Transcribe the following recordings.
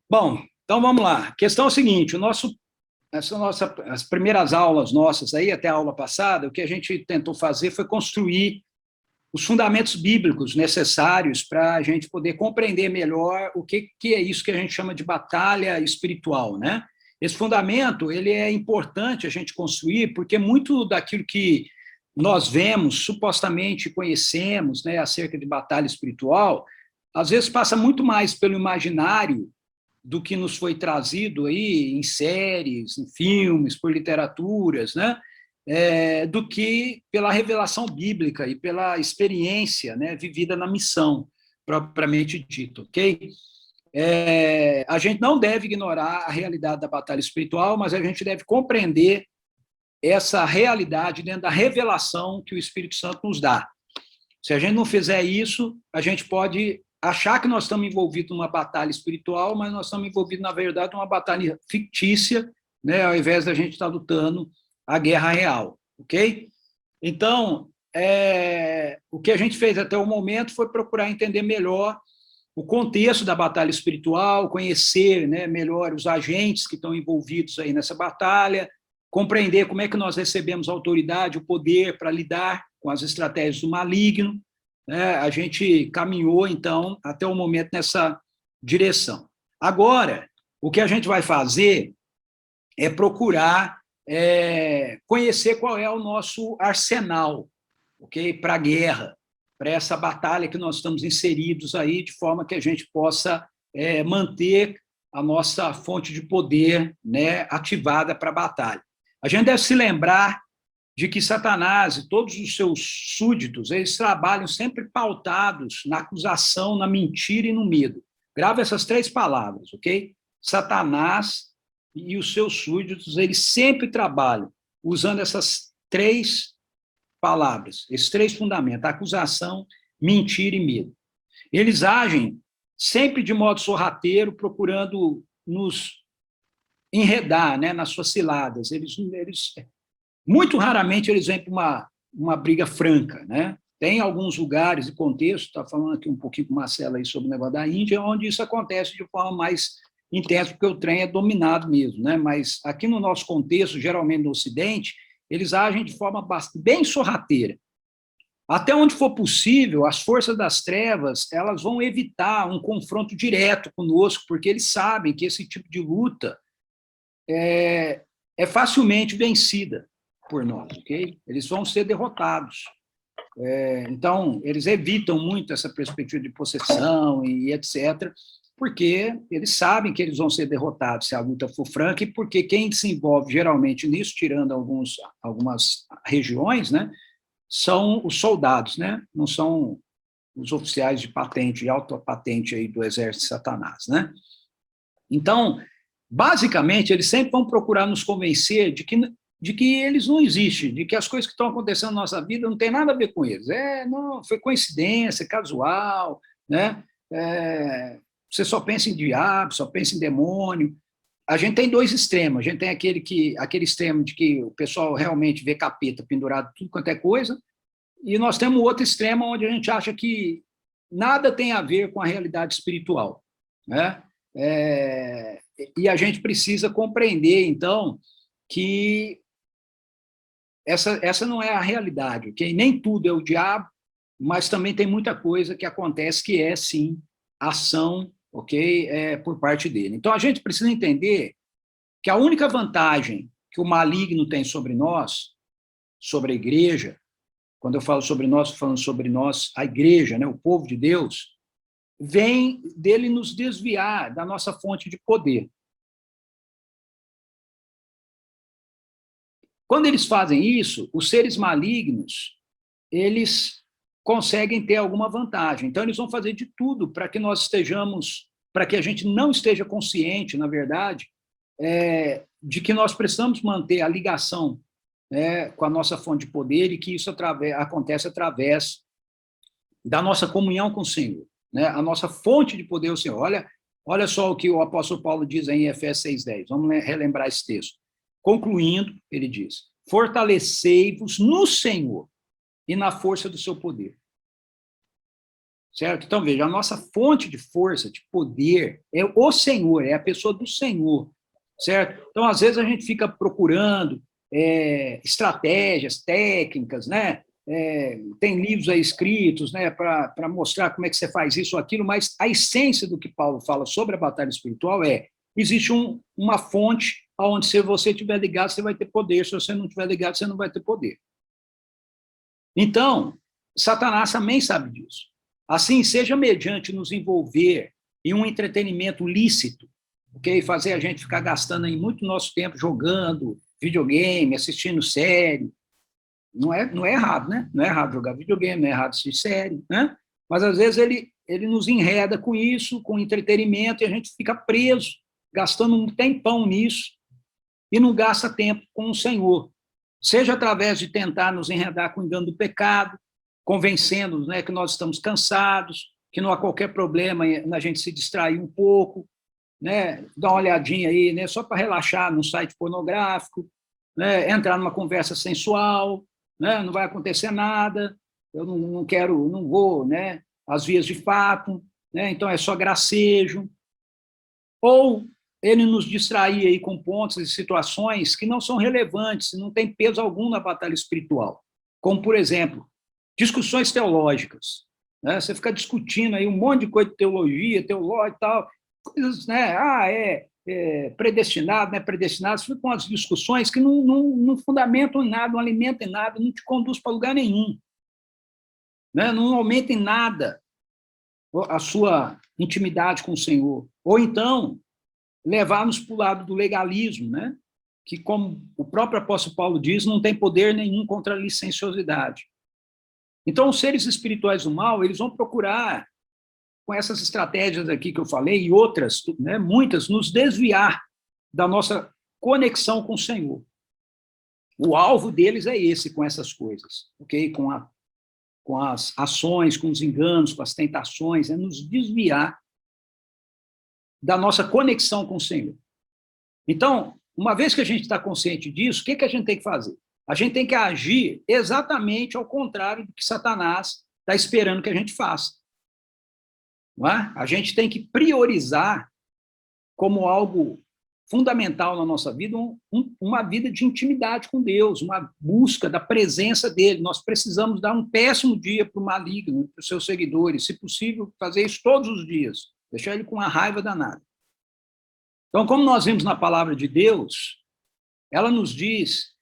Bom, então vamos lá. A questão é o seguinte: as primeiras aulas nossas aí, até a aula passada, o que a gente tentou fazer foi construir os fundamentos bíblicos necessários para a gente poder compreender melhor o que é isso que a gente chama de batalha espiritual, né? Esse fundamento, ele é importante a gente construir, porque muito daquilo que nós vemos, supostamente conhecemos, né, acerca de batalha espiritual, às vezes passa muito mais pelo imaginário do que nos foi trazido aí em séries, em filmes, por literaturas, né? Do que pela revelação bíblica e pela experiência, né, vivida na missão, propriamente dito, ok? A gente não deve ignorar a realidade da batalha espiritual, mas a gente deve compreender essa realidade dentro da revelação que o Espírito Santo nos dá. Se a gente não fizer isso, a gente pode achar que nós estamos envolvidos numa batalha espiritual, mas nós estamos envolvidos, na verdade, numa batalha fictícia, né, ao invés da gente estar lutando a guerra real, ok? Então, o que a gente fez até o momento foi procurar entender melhor o contexto da batalha espiritual, conhecer, né, melhor os agentes que estão envolvidos aí nessa batalha, compreender como é que nós recebemos a autoridade, o poder para lidar com as estratégias do maligno, né? A gente caminhou, então, até o momento nessa direção. Agora, o que a gente vai fazer é procurar conhecer qual é o nosso arsenal, ok? Para a guerra, para essa batalha que nós estamos inseridos aí, de forma que a gente possa manter a nossa fonte de poder, né, ativada para a batalha. A gente deve se lembrar de que Satanás e todos os seus súditos, eles trabalham sempre pautados na acusação, na mentira e no medo. Grava essas três palavras, ok? Satanás e os seus súditos, eles sempre trabalham usando essas três palavras, esses três fundamentos: acusação, mentira e medo. Eles agem sempre de modo sorrateiro, procurando nos enredar, né, nas suas ciladas. Eles muito raramente eles vêm para uma briga franca, né? Tem alguns lugares e contextos, está falando aqui um pouquinho com o Marcelo aí sobre o negócio da Índia, onde isso acontece de forma mais intensa, porque o trem é dominado mesmo, né? Mas aqui no nosso contexto, geralmente no Ocidente, eles agem de forma bem sorrateira. Até onde for possível, as forças das trevas, elas vão evitar um confronto direto conosco, porque eles sabem que esse tipo de luta é facilmente vencida por nós, ok? Eles vão ser derrotados. Então, eles evitam muito essa perspectiva de possessão e etc., porque eles sabem que eles vão ser derrotados se a luta for franca, e porque quem se envolve geralmente nisso, tirando algumas regiões, né, são os soldados, né, não são os oficiais de patente, de alta patente aí do exército de Satanás, né? Então, basicamente, eles sempre vão procurar nos convencer de que eles não existem, de que as coisas que estão acontecendo na nossa vida não tem nada a ver com eles. Não, foi coincidência, casual, né? Você só pensa em diabo, só pensa em demônio. A gente tem dois extremos. A gente tem aquele extremo de que o pessoal realmente vê capeta pendurado tudo quanto é coisa, e nós temos outro extremo onde a gente acha que nada tem a ver com a realidade espiritual, né? E a gente precisa compreender, então, que essa não é a realidade, ok? Nem tudo é o diabo, mas também tem muita coisa que acontece que é, sim, ação, ok? Por parte dele. Então, a gente precisa entender que a única vantagem que o maligno tem sobre nós, sobre a igreja, quando eu falo sobre nós, estou falando sobre nós, a igreja, né, o povo de Deus, vem dele nos desviar da nossa fonte de poder. Quando eles fazem isso, os seres malignos, eles conseguem ter alguma vantagem. Então, eles vão fazer de tudo para que nós estejamos, para que a gente não esteja consciente, na verdade, de que nós precisamos manter a ligação, né, com a nossa fonte de poder, e que isso acontece através da nossa comunhão com o Senhor, né? A nossa fonte de poder é o Senhor. Olha só o que o apóstolo Paulo diz aí em Efésios 6:10. Vamos relembrar esse texto. Concluindo, ele diz: fortalecei-vos no Senhor e na força do seu poder. certo? Então, veja, a nossa fonte de força, de poder, é o Senhor, é a pessoa do Senhor, certo? Então, às vezes, a gente fica procurando estratégias, técnicas, né? Tem livros aí escritos, né, para mostrar como é que você faz isso ou aquilo, mas a essência do que Paulo fala sobre a batalha espiritual existe uma fonte onde, se você estiver ligado, você vai ter poder, se você não estiver ligado, você não vai ter poder. Então, Satanás também sabe disso. Assim, seja mediante nos envolver em um entretenimento lícito, okay? Fazer a gente ficar gastando aí muito nosso tempo jogando videogame, assistindo série. Não é errado, né? Não é errado jogar videogame, não é errado assistir série, né? Mas, às vezes, ele nos enreda com isso, com entretenimento, e a gente fica preso, gastando um tempão nisso, e não gasta tempo com o Senhor. Seja através de tentar nos enredar com o engano do pecado, convencendo-nos, né, que nós estamos cansados, que não há qualquer problema na gente se distrair um pouco, né, dar uma olhadinha aí, né, só para relaxar num site pornográfico, né, entrar numa conversa sensual, né, não vai acontecer nada, eu não quero, não vou, né, às vias de fato, né, então é só gracejo. Ou ele nos distrair aí com pontos e situações que não são relevantes, não tem peso algum na batalha espiritual. Como, por exemplo, discussões teológicas. Né? Você fica discutindo aí um monte de coisa de teologia, teológica e tal, coisas, né? Predestinado, não é predestinado, você fica com as discussões que não fundamentam em nada, não alimentam em nada, não te conduz para lugar nenhum. Né? Não aumenta em nada a sua intimidade com o Senhor. Ou então, levar-nos para o lado do legalismo, né? Que, como o próprio apóstolo Paulo diz, não tem poder nenhum contra a licenciosidade. Então, os seres espirituais do mal, eles vão procurar, com essas estratégias aqui que eu falei, e outras, né, muitas, nos desviar da nossa conexão com o Senhor. O alvo deles é esse, com essas coisas, ok? Com as ações, com os enganos, com as tentações, é nos desviar da nossa conexão com o Senhor. Então, uma vez que a gente está consciente disso, o que a gente tem que fazer? A gente tem que agir exatamente ao contrário do que Satanás está esperando que a gente faça. Não é? A gente tem que priorizar como algo fundamental na nossa vida uma vida de intimidade com Deus, uma busca da presença dele. Nós precisamos dar um péssimo dia para o maligno, para os seus seguidores, se possível, fazer isso todos os dias, deixar ele com uma raiva danada. Então, como nós vimos na palavra de Deus, ela nos diz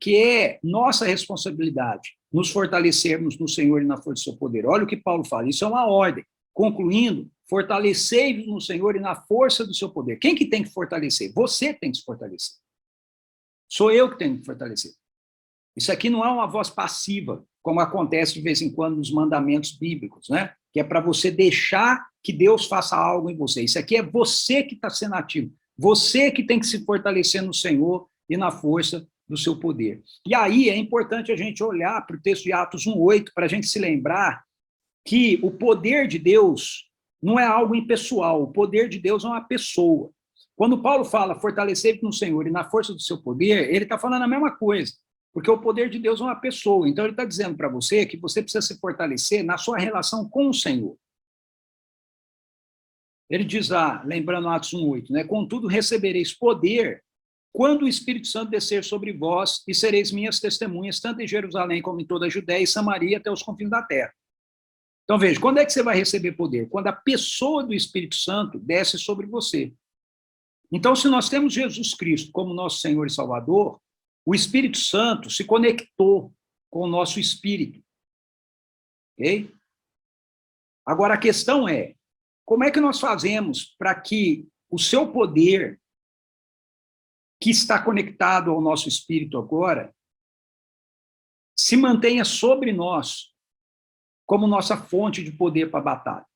que é nossa responsabilidade nos fortalecermos no Senhor e na força do seu poder. Olha o que Paulo fala, isso é uma ordem. Concluindo, fortalecei-vos no Senhor e na força do seu poder. Quem que tem que fortalecer? Você tem que se fortalecer. Sou eu que tenho que fortalecer. Isso aqui não é uma voz passiva, como acontece de vez em quando nos mandamentos bíblicos, né? Que é para você deixar que Deus faça algo em você. Isso aqui é você que está sendo ativo. Você que tem que se fortalecer no Senhor e na força do seu poder. E aí é importante a gente olhar para o texto de Atos 1:8, para a gente se lembrar que o poder de Deus não é algo impessoal, o poder de Deus é uma pessoa. Quando Paulo fala fortalecer no Senhor e na força do seu poder, ele está falando a mesma coisa, porque o poder de Deus é uma pessoa. Então ele está dizendo para você que você precisa se fortalecer na sua relação com o Senhor. Ele diz lá, lembrando Atos 1:8, né? Contudo recebereis poder quando o Espírito Santo descer sobre vós, e sereis minhas testemunhas, tanto em Jerusalém como em toda a Judéia e Samaria, até os confins da terra. Então, veja, quando é que você vai receber poder? Quando a pessoa do Espírito Santo desce sobre você. Então, se nós temos Jesus Cristo como nosso Senhor e Salvador, o Espírito Santo se conectou com o nosso espírito. Ok? Agora, a questão é, como é que nós fazemos para que o seu poder, que está conectado ao nosso espírito agora, se mantenha sobre nós, como nossa fonte de poder para a batalha?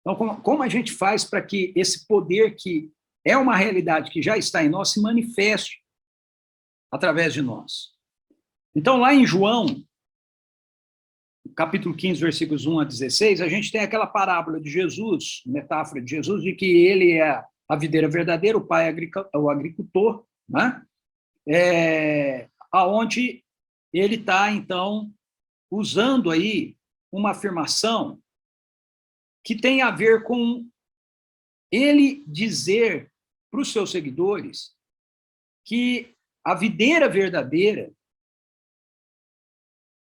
Então, como a gente faz para que esse poder, que é uma realidade que já está em nós, se manifeste através de nós? Então, lá em João, capítulo 15, versículos 1 a 16, a gente tem aquela parábola de Jesus, metáfora de Jesus, de que ele é a videira verdadeira, o pai é o agricultor, né? Aonde ele está, então, usando aí uma afirmação que tem a ver com ele dizer para os seus seguidores que a videira verdadeira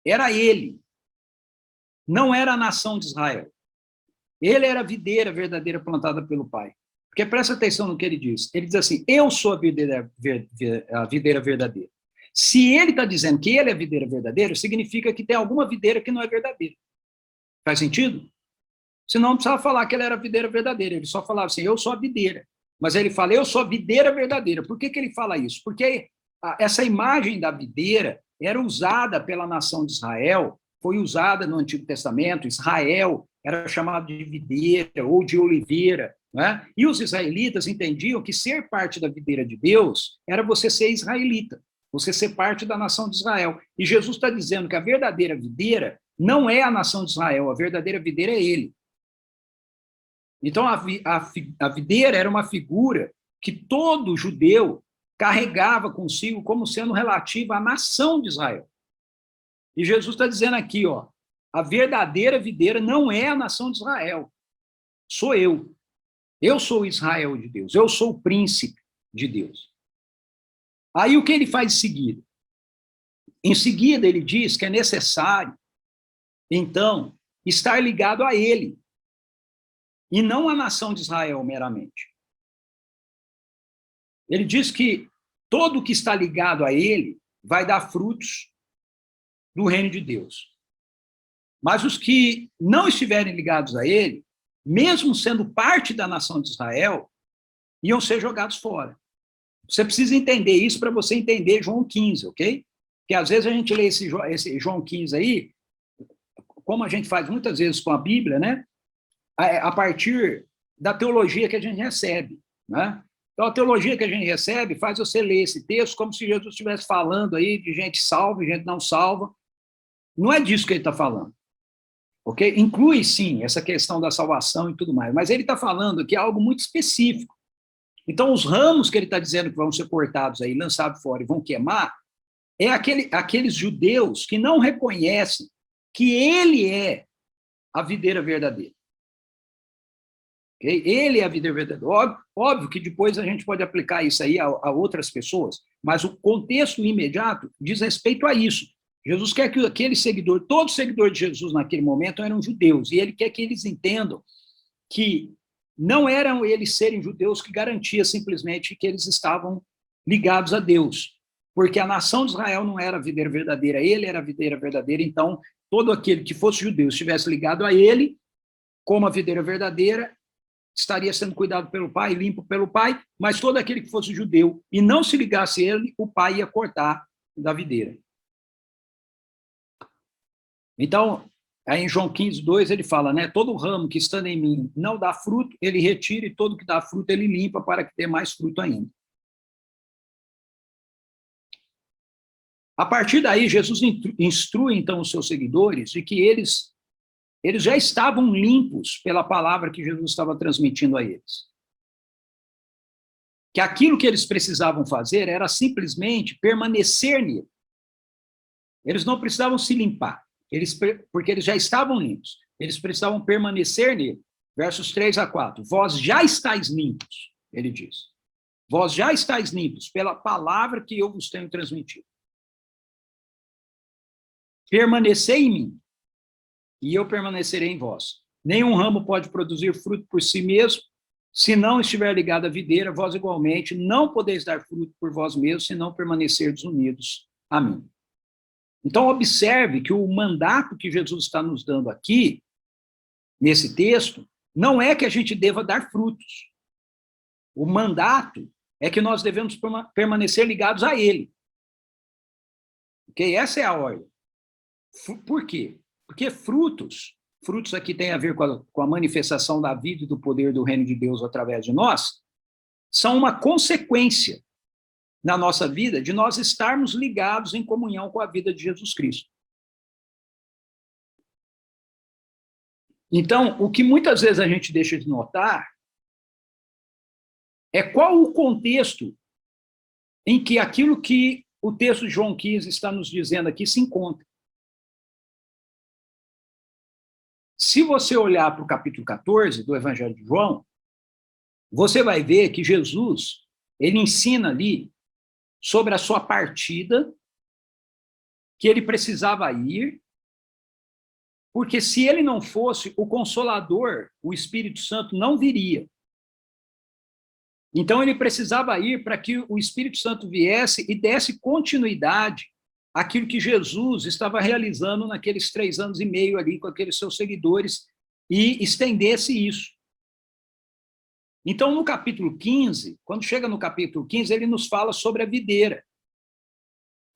era ele, não era a nação de Israel. Ele era a videira verdadeira plantada pelo Pai. Porque presta atenção no que ele diz. Ele diz assim, eu sou a videira verdadeira. Se ele está dizendo que ele é a videira verdadeira, significa que tem alguma videira que não é verdadeira. Faz sentido? Senão não precisava falar que ele era a videira verdadeira. Ele só falava assim, eu sou a videira. Mas ele fala, eu sou a videira verdadeira. Por que ele fala isso? Porque essa imagem da videira era usada pela nação de Israel, foi usada no Antigo Testamento. Israel era chamado de videira ou de oliveira, né? E os israelitas entendiam que ser parte da videira de Deus era você ser israelita, você ser parte da nação de Israel. E Jesus está dizendo que a verdadeira videira não é a nação de Israel, a verdadeira videira é ele. Então, a videira era uma figura que todo judeu carregava consigo como sendo relativa à nação de Israel. E Jesus está dizendo aqui, ó, a verdadeira videira não é a nação de Israel, sou eu. Eu sou o Israel de Deus, eu sou o príncipe de Deus. Aí o que ele faz em seguida? Em seguida, ele diz que é necessário, então, estar ligado a ele, e não à nação de Israel meramente. Ele diz que todo que está ligado a ele vai dar frutos do reino de Deus. Mas os que não estiverem ligados a ele, mesmo sendo parte da nação de Israel, iam ser jogados fora. Você precisa entender isso para você entender João 15, ok? Porque às vezes a gente lê esse João 15 aí, como a gente faz muitas vezes com a Bíblia, né? A partir da teologia que a gente recebe, né? Então, a teologia que a gente recebe faz você ler esse texto como se Jesus estivesse falando aí de gente salva e gente não salva. Não é disso que ele está falando, ok? Inclui, sim, essa questão da salvação e tudo mais, mas ele está falando aqui algo muito específico. Então, os ramos que ele está dizendo que vão ser cortados aí, lançados fora e vão queimar, é aqueles judeus que não reconhecem que ele é a videira verdadeira. Okay? Ele é a videira verdadeira. Óbvio que depois a gente pode aplicar isso aí a outras pessoas, mas o contexto imediato diz respeito a isso. Jesus quer que aquele seguidor, todo seguidor de Jesus naquele momento eram judeus, e ele quer que eles entendam que não eram eles serem judeus que garantia simplesmente que eles estavam ligados a Deus, porque a nação de Israel não era a videira verdadeira, ele era a videira verdadeira, então todo aquele que fosse judeu estivesse ligado a ele, como a videira verdadeira, estaria sendo cuidado pelo Pai, limpo pelo Pai, mas todo aquele que fosse judeu e não se ligasse a ele, o Pai ia cortar da videira. Então, aí em João 15, 2, ele fala, né, todo ramo que estando em mim não dá fruto, ele retira, e todo que dá fruto, ele limpa para que dê mais fruto ainda. A partir daí, Jesus instrui, então, os seus seguidores de que eles já estavam limpos pela palavra que Jesus estava transmitindo a eles. Que aquilo que eles precisavam fazer era simplesmente permanecer nele. Eles não precisavam se limpar, porque eles já estavam limpos. Eles precisavam permanecer nele. Versos 3 a 4. Vós já estáis limpos, ele diz. Vós já estáis limpos pela palavra que eu vos tenho transmitido. Permanecei em mim, e eu permanecerei em vós. Nenhum ramo pode produzir fruto por si mesmo, se não estiver ligado à videira, vós igualmente não podeis dar fruto por vós mesmos, se não permanecerdes unidos a mim. Então, observe que o mandato que Jesus está nos dando aqui, nesse texto, não é que a gente deva dar frutos. O mandato é que nós devemos permanecer ligados a ele. Ok? Essa é a ordem. Por quê? Porque frutos aqui tem a ver com a manifestação da vida e do poder do reino de Deus através de nós, são uma consequência na nossa vida de nós estarmos ligados em comunhão com a vida de Jesus Cristo. Então, o que muitas vezes a gente deixa de notar é qual o contexto em que aquilo que o texto de João 15 está nos dizendo aqui se encontra. Se você olhar para o capítulo 14 do Evangelho de João, você vai ver que Jesus, ele ensina ali sobre a sua partida, que ele precisava ir, porque se ele não fosse, o Consolador, o Espírito Santo, não viria. Então, ele precisava ir para que o Espírito Santo viesse e desse continuidade àquilo que Jesus estava realizando naqueles 3 anos e meio ali com aqueles seus seguidores e estendesse isso. Então, no capítulo 15, quando chega no capítulo 15, ele nos fala sobre a videira.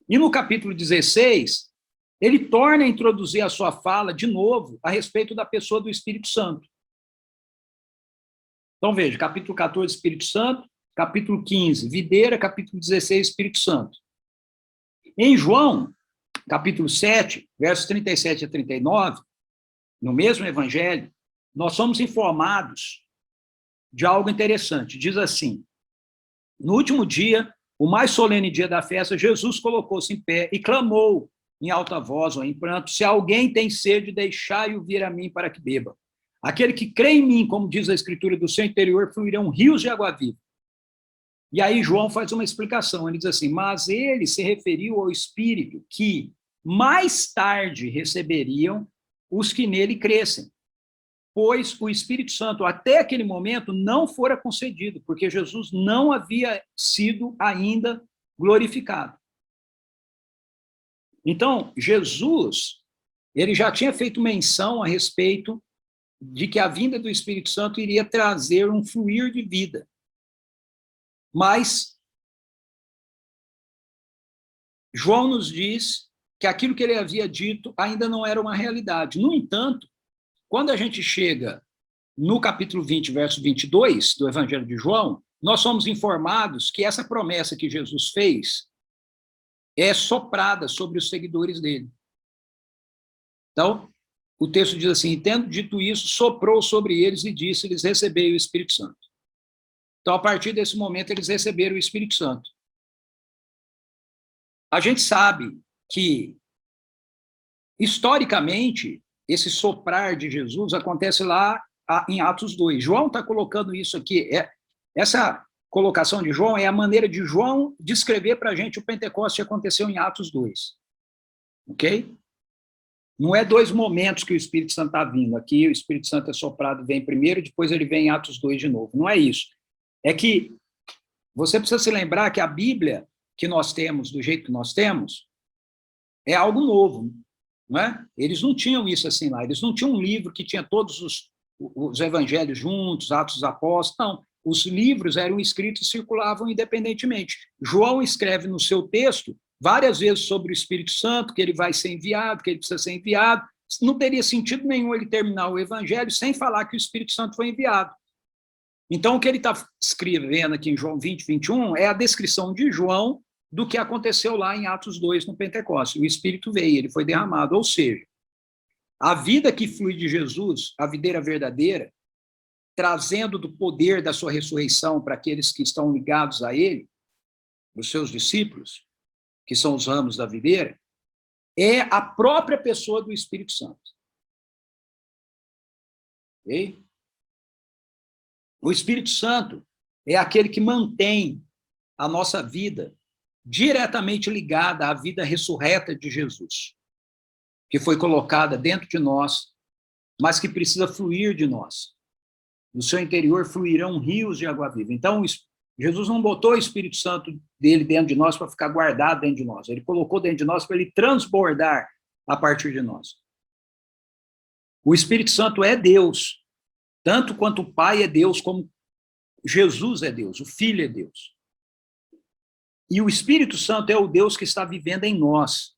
E no capítulo 16, ele torna a introduzir a sua fala de novo a respeito da pessoa do Espírito Santo. Então, veja, capítulo 14, Espírito Santo, capítulo 15, videira, capítulo 16, Espírito Santo. Em João, capítulo 7, versos 37 a 39, no mesmo evangelho, nós somos informados de algo interessante. Diz assim: no último dia, o mais solene dia da festa, Jesus colocou-se em pé e clamou em alta voz ou em pranto: se alguém tem sede, deixai-o vir a mim para que beba. Aquele que crê em mim, como diz a Escritura, do seu interior fluirão rios de água viva. E aí João faz uma explicação, ele diz assim: mas ele se referiu ao Espírito que mais tarde receberiam os que nele crescem, pois o Espírito Santo até aquele momento não fora concedido, porque Jesus não havia sido ainda glorificado. Então, Jesus, ele já tinha feito menção a respeito de que a vinda do Espírito Santo iria trazer um fluir de vida. Mas João nos diz que aquilo que ele havia dito ainda não era uma realidade. No entanto, quando a gente chega no capítulo 20, verso 22 do Evangelho de João, nós somos informados que essa promessa que Jesus fez é soprada sobre os seguidores dele. Então, o texto diz assim: tendo dito isso, soprou sobre eles e disse-lhes: recebei o Espírito Santo. Então, a partir desse momento, eles receberam o Espírito Santo. A gente sabe que, historicamente, esse soprar de Jesus acontece lá em Atos 2. João está colocando isso aqui. Essa colocação de João é a maneira de João descrever para a gente o Pentecoste que aconteceu em Atos 2. Ok? Não é 2 momentos que o Espírito Santo está vindo. Aqui o Espírito Santo é soprado, vem primeiro, depois ele vem em Atos 2 de novo. Não é isso. É que você precisa se lembrar que a Bíblia que nós temos, do jeito que nós temos, é algo novo. Não é? Eles não tinham isso assim lá. Eles não tinham um livro que tinha todos os evangelhos juntos, Atos dos Apóstolos. Não. Os livros eram escritos e circulavam independentemente. João escreve no seu texto várias vezes sobre o Espírito Santo, que ele vai ser enviado, que ele precisa ser enviado. Não teria sentido nenhum ele terminar o Evangelho sem falar que o Espírito Santo foi enviado. Então, o que ele está escrevendo aqui em João 20, 21, é a descrição de João do que aconteceu lá em Atos 2, no Pentecostes. O Espírito veio, ele foi derramado. Ou seja, a vida que flui de Jesus, a videira verdadeira, trazendo do poder da sua ressurreição para aqueles que estão ligados a ele, os seus discípulos, que são os ramos da videira, é a própria pessoa do Espírito Santo. Ok? O Espírito Santo é aquele que mantém a nossa vida diretamente ligada à vida ressurreta de Jesus, que foi colocada dentro de nós, mas que precisa fluir de nós. No seu interior fluirão rios de água viva. Então, Jesus não botou o Espírito Santo dele dentro de nós para ficar guardado dentro de nós. Ele colocou dentro de nós para ele transbordar a partir de nós. O Espírito Santo é Deus, tanto quanto o Pai é Deus, como Jesus é Deus, o Filho é Deus. E o Espírito Santo é o Deus que está vivendo em nós.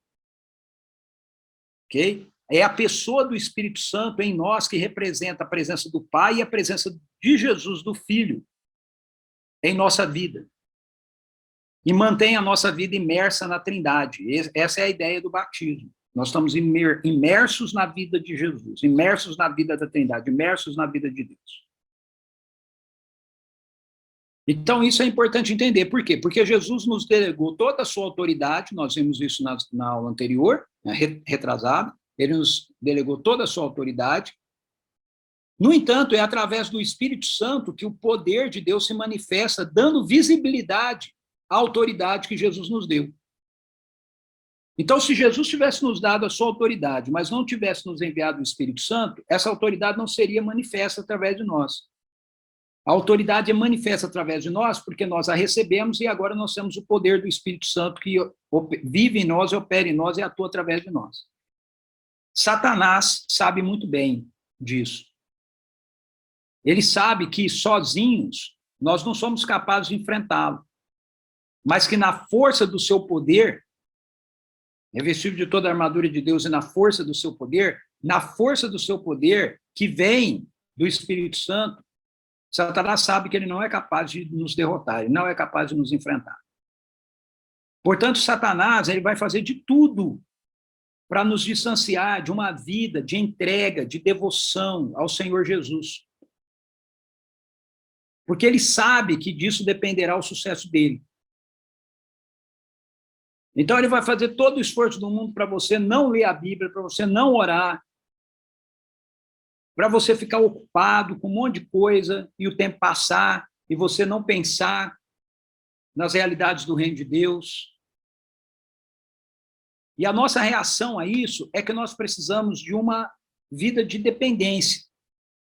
Ok? É a pessoa do Espírito Santo em nós que representa a presença do Pai e a presença de Jesus, do Filho, em nossa vida. E mantém a nossa vida imersa na Trindade. Essa é a ideia do batismo. Nós estamos imersos na vida de Jesus, imersos na vida da Trindade, imersos na vida de Deus. Então, isso é importante entender. Por quê? Porque Jesus nos delegou toda a sua autoridade, nós vimos isso na aula anterior, retrasada, ele nos delegou toda a sua autoridade, No entanto, é através do Espírito Santo que o poder de Deus se manifesta, dando visibilidade à autoridade que Jesus nos deu. Então, se Jesus tivesse nos dado a sua autoridade, mas não tivesse nos enviado o Espírito Santo, essa autoridade não seria manifesta através de nós. A autoridade é manifesta através de nós porque nós a recebemos e agora nós temos o poder do Espírito Santo que vive em nós, opera em nós e atua através de nós. Satanás sabe muito bem disso. Ele sabe que sozinhos nós não somos capazes de enfrentá-lo, mas que na força do seu poder, revestido de toda a armadura de Deus e na força do seu poder que vem do Espírito Santo, Satanás sabe que ele não é capaz de nos derrotar, ele não é capaz de nos enfrentar. Portanto, Satanás ele vai fazer de tudo para nos distanciar de uma vida de entrega, de devoção ao Senhor Jesus. Porque ele sabe que disso dependerá o sucesso dele. Então, ele vai fazer todo o esforço do mundo para você não ler a Bíblia, para você não orar, para você ficar ocupado com um monte de coisa e o tempo passar e você não pensar nas realidades do reino de Deus. E a nossa reação a isso é que nós precisamos de uma vida de dependência.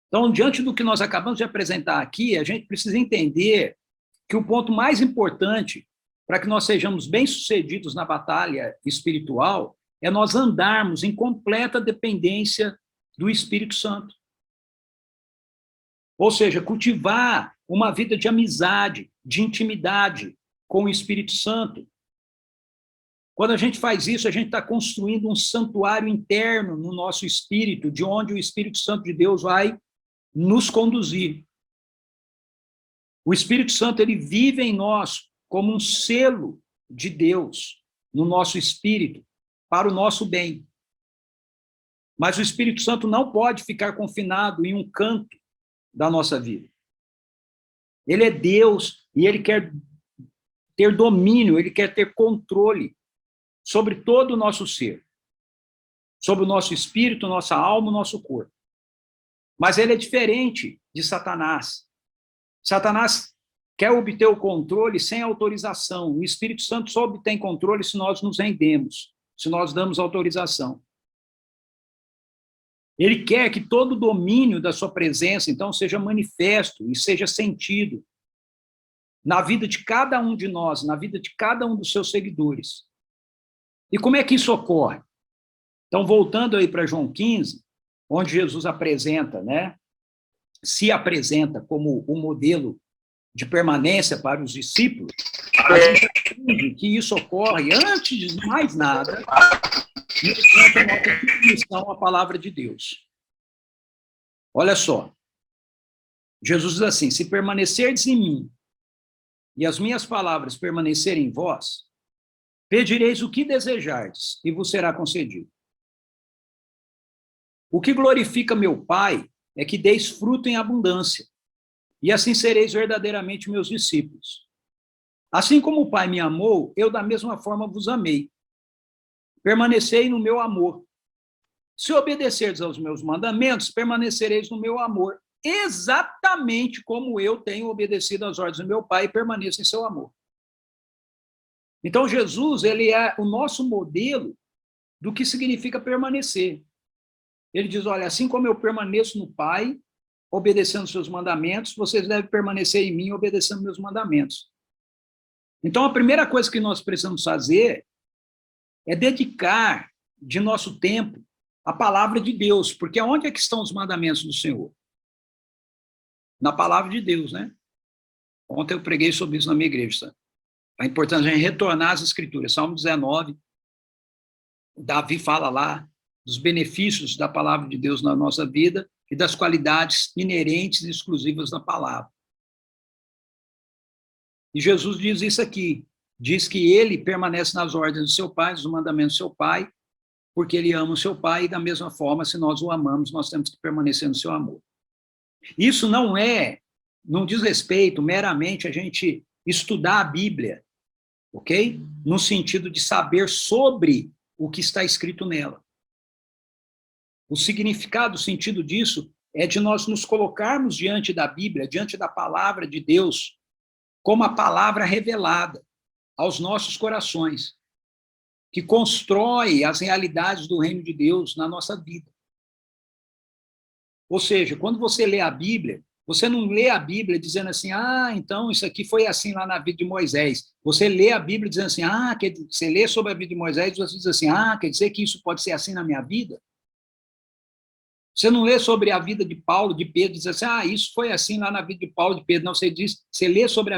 Então, diante do que nós acabamos de apresentar aqui, a gente precisa entender que o ponto mais importante para que nós sejamos bem-sucedidos na batalha espiritual é nós andarmos em completa dependência do Espírito Santo. Ou seja, cultivar uma vida de amizade, de intimidade com o Espírito Santo. Quando a gente faz isso, a gente está construindo um santuário interno no nosso espírito, de onde o Espírito Santo de Deus vai nos conduzir. O Espírito Santo, ele vive em nós como um selo de Deus no nosso espírito, para o nosso bem. Mas o Espírito Santo não pode ficar confinado em um canto da nossa vida. Ele é Deus e ele quer ter domínio, ele quer ter controle sobre todo o nosso ser, sobre o nosso espírito, nossa alma, o nosso corpo. Mas ele é diferente de Satanás. Satanás quer obter o controle sem autorização. O Espírito Santo só obtém controle se nós nos rendemos, se nós damos autorização. Ele quer que todo o domínio da sua presença, então, seja manifesto e seja sentido na vida de cada um de nós, na vida de cada um dos seus seguidores. E como é que isso ocorre? Então, voltando aí para João 15, onde Jesus apresenta, se apresenta como o modelo de permanência para os discípulos, a gente entende que isso ocorre antes de mais nada, mediante a nossa submissão à palavra de Deus. Olha só, Jesus diz assim: se permanecerdes em mim e as minhas palavras permanecerem em vós, pedireis o que desejardes e vos será concedido. O que glorifica meu Pai é que deis fruto em abundância, e assim sereis verdadeiramente meus discípulos. Assim como o Pai me amou, eu da mesma forma vos amei. Permanecei no meu amor. Se obedecerdes aos meus mandamentos, permanecereis no meu amor, exatamente como eu tenho obedecido às ordens do meu Pai e permaneço em seu amor. Então, Jesus, ele é o nosso modelo do que significa permanecer. Ele diz, olha, assim como eu permaneço no Pai, obedecendo seus mandamentos, vocês devem permanecer em mim, obedecendo meus mandamentos. Então, a primeira coisa que nós precisamos fazer é dedicar de nosso tempo à palavra de Deus, porque onde é que estão os mandamentos do Senhor? Na palavra de Deus, né? Ontem eu preguei sobre isso na minha igreja. A importância de retornar às Escrituras. Salmo 19, Davi fala lá dos benefícios da palavra de Deus na nossa vida e das qualidades inerentes e exclusivas da palavra. E Jesus diz isso aqui, diz que ele permanece nas ordens do seu Pai, nos mandamentos do seu Pai, porque ele ama o seu Pai, e da mesma forma, se nós o amamos, nós temos que permanecer no seu amor. Isso não diz respeito meramente a gente estudar a Bíblia, ok? No sentido de saber sobre o que está escrito nela. O significado, o sentido disso é de nós nos colocarmos diante da Bíblia, diante da palavra de Deus, como a palavra revelada aos nossos corações, que constrói as realidades do reino de Deus na nossa vida. Ou seja, quando você lê a Bíblia, você não lê a Bíblia dizendo assim, então isso aqui foi assim lá na vida de Moisés. Você lê a Bíblia dizendo assim, você lê sobre a vida de Moisés, você diz assim, quer dizer que isso pode ser assim na minha vida? Você não lê sobre a vida de Paulo, de Pedro, diz assim, isso foi assim lá na vida de Paulo, de Pedro. Não, você lê sobre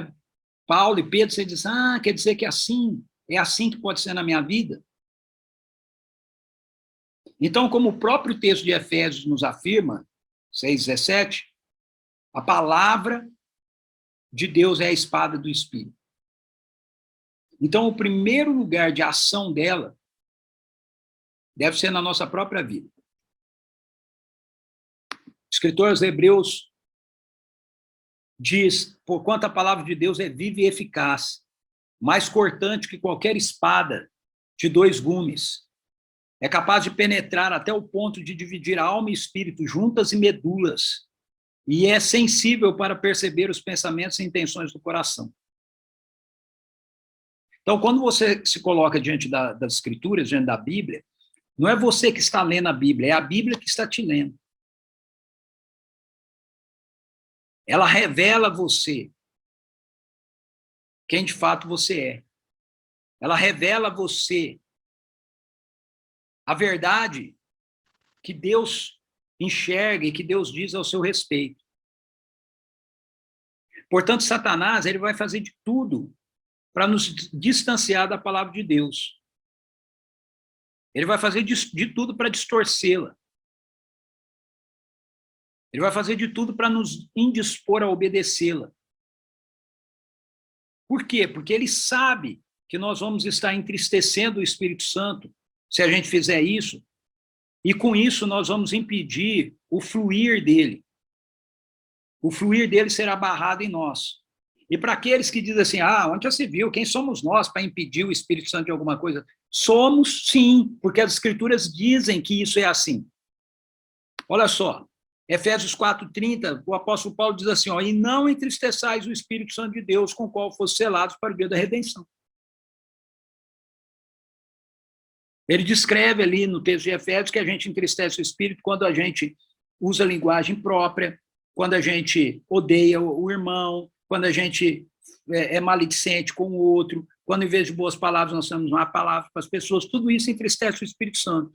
Paulo e Pedro, você diz, quer dizer que é assim que pode ser na minha vida? Então, como o próprio texto de Efésios nos afirma, 6:17, a palavra de Deus é a espada do Espírito. Então, o primeiro lugar de ação dela deve ser na nossa própria vida. O escritor aos Hebreus diz, porquanto a palavra de Deus é viva e eficaz, mais cortante que qualquer espada de 2 gumes, é capaz de penetrar até o ponto de dividir alma e espírito, juntas e medulas, e é sensível para perceber os pensamentos e intenções do coração. Então, quando você se coloca diante das Escrituras, diante da Bíblia, não é você que está lendo a Bíblia, é a Bíblia que está te lendo. Ela revela a você quem de fato você é. Ela revela a você a verdade que Deus enxerga e que Deus diz ao seu respeito. Portanto, Satanás, ele vai fazer de tudo para nos distanciar da palavra de Deus. Ele vai fazer de tudo para distorcê-la. Ele vai fazer de tudo para nos indispor a obedecê-la. Por quê? Porque ele sabe que nós vamos estar entristecendo o Espírito Santo se a gente fizer isso, e com isso nós vamos impedir o fluir dele. O fluir dele será barrado em nós. E para aqueles que dizem assim, onde já se viu? Quem somos nós para impedir o Espírito Santo de alguma coisa? Somos, sim, porque as Escrituras dizem que isso é assim. Olha só, Efésios 4:30, o apóstolo Paulo diz assim, e não entristeçais o Espírito Santo de Deus, com o qual fosse selados para o dia da redenção. Ele descreve ali no texto de Efésios que a gente entristece o Espírito quando a gente usa a linguagem própria, quando a gente odeia o irmão, quando a gente é maledicente com o outro, quando em vez de boas palavras nós temos má palavra para as pessoas, tudo isso entristece o Espírito Santo.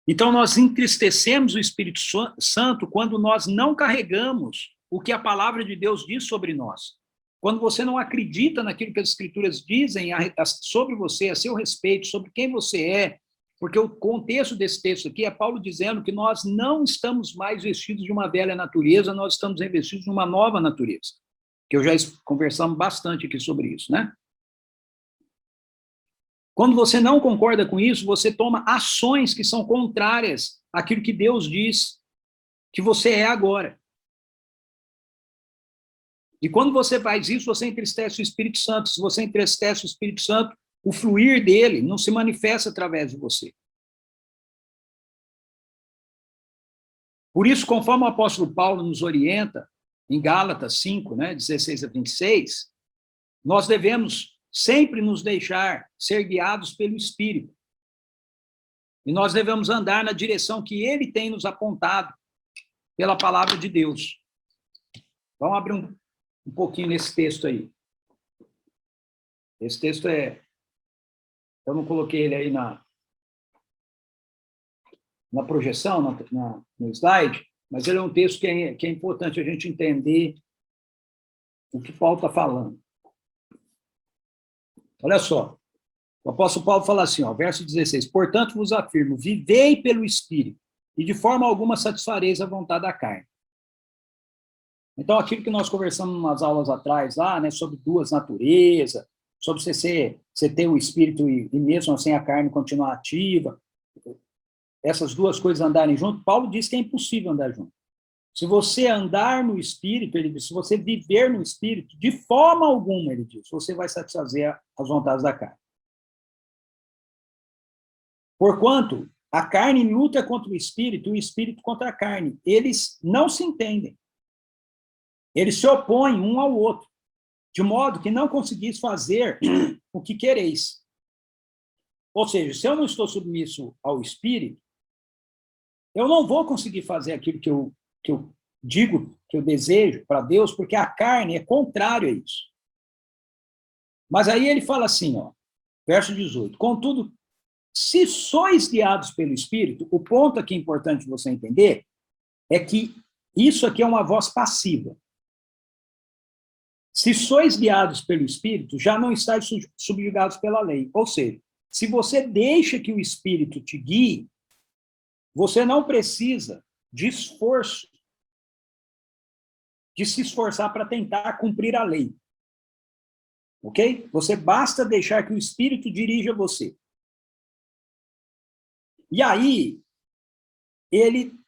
Então nós entristecemos o Espírito Santo quando nós não carregamos o que a palavra de Deus diz sobre nós. Quando você não acredita naquilo que as Escrituras dizem sobre você, a seu respeito, sobre quem você é, porque o contexto desse texto aqui é Paulo dizendo que nós não estamos mais vestidos de uma velha natureza, nós estamos revestidos de uma nova natureza, que eu já conversamos bastante aqui sobre isso, né? Quando você não concorda com isso, você toma ações que são contrárias àquilo que Deus diz que você é agora. E quando você faz isso, você entristece o Espírito Santo. Se você entristece o Espírito Santo, o fluir dele não se manifesta através de você. Por isso, conforme o apóstolo Paulo nos orienta, em Gálatas 5, 16-26, nós devemos sempre nos deixar ser guiados pelo Espírito. E nós devemos andar na direção que ele tem nos apontado pela palavra de Deus. Vamos abrir um pouquinho nesse texto aí. Esse texto eu não coloquei ele aí na projeção, no slide, mas ele é um texto que é importante a gente entender o que Paulo está falando. Olha só, o apóstolo Paulo fala assim, verso 16, portanto vos afirmo, vivei pelo Espírito, e de forma alguma satisfareis a vontade da carne. Então, aquilo que nós conversamos nas aulas atrás, lá, sobre duas naturezas, sobre você ter o Espírito e mesmo assim a carne continuar ativa, essas duas coisas andarem junto, Paulo diz que é impossível andar junto. Se você andar no Espírito, ele diz, se você viver no Espírito, de forma alguma, ele diz, você vai satisfazer as vontades da carne. Porquanto, A carne luta contra o espírito contra a carne. Eles não se entendem. Eles se opõem um ao outro, de modo que não conseguis fazer o que quereis. Ou seja, se eu não estou submisso ao espírito, eu não vou conseguir fazer aquilo que eu digo, que eu desejo para Deus, porque a carne é contrário a isso. Mas aí ele fala assim, ó, verso 18, contudo, se sois guiados pelo Espírito, o ponto aqui importante de você entender é que isso aqui é uma voz passiva. Se sois guiados pelo Espírito, já não estáis subjugados pela lei. Ou seja, se você deixa que o Espírito te guie, você não precisa de esforço, de se esforçar para tentar cumprir a lei. Ok? Você basta deixar que o Espírito dirija você. E aí, ele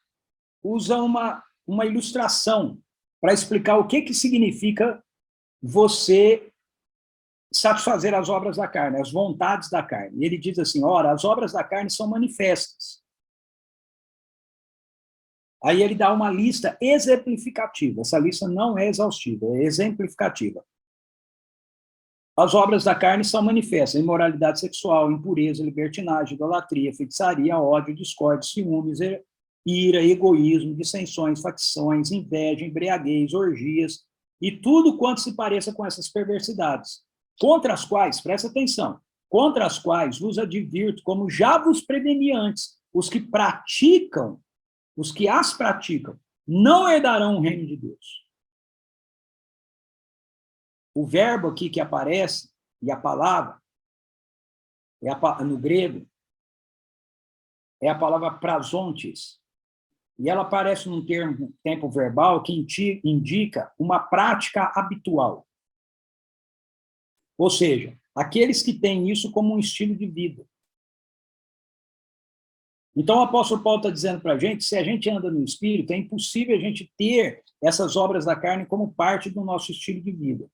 usa uma ilustração para explicar o que significa você satisfazer as obras da carne, as vontades da carne. Ele diz assim, ora, as obras da carne são manifestas. Aí ele dá uma lista exemplificativa. Essa lista não é exaustiva, é exemplificativa. As obras da carne são manifestas: imoralidade sexual, impureza, libertinagem, idolatria, feitiçaria, ódio, discórdia, ciúmes, ira, egoísmo, dissensões, facções, inveja, embriaguez, orgias, e tudo quanto se pareça com essas perversidades, contra as quais, presta atenção, contra as quais vos advirto, como já vos preveni antes, os que as praticam, não herdarão o reino de Deus. O verbo aqui que aparece, e a palavra, no grego, é a palavra prazontes, e ela aparece num tempo verbal que indica uma prática habitual. Ou seja, aqueles que têm isso como um estilo de vida. Então, o apóstolo Paulo está dizendo para a gente, se a gente anda no Espírito, é impossível a gente ter essas obras da carne como parte do nosso estilo de vida.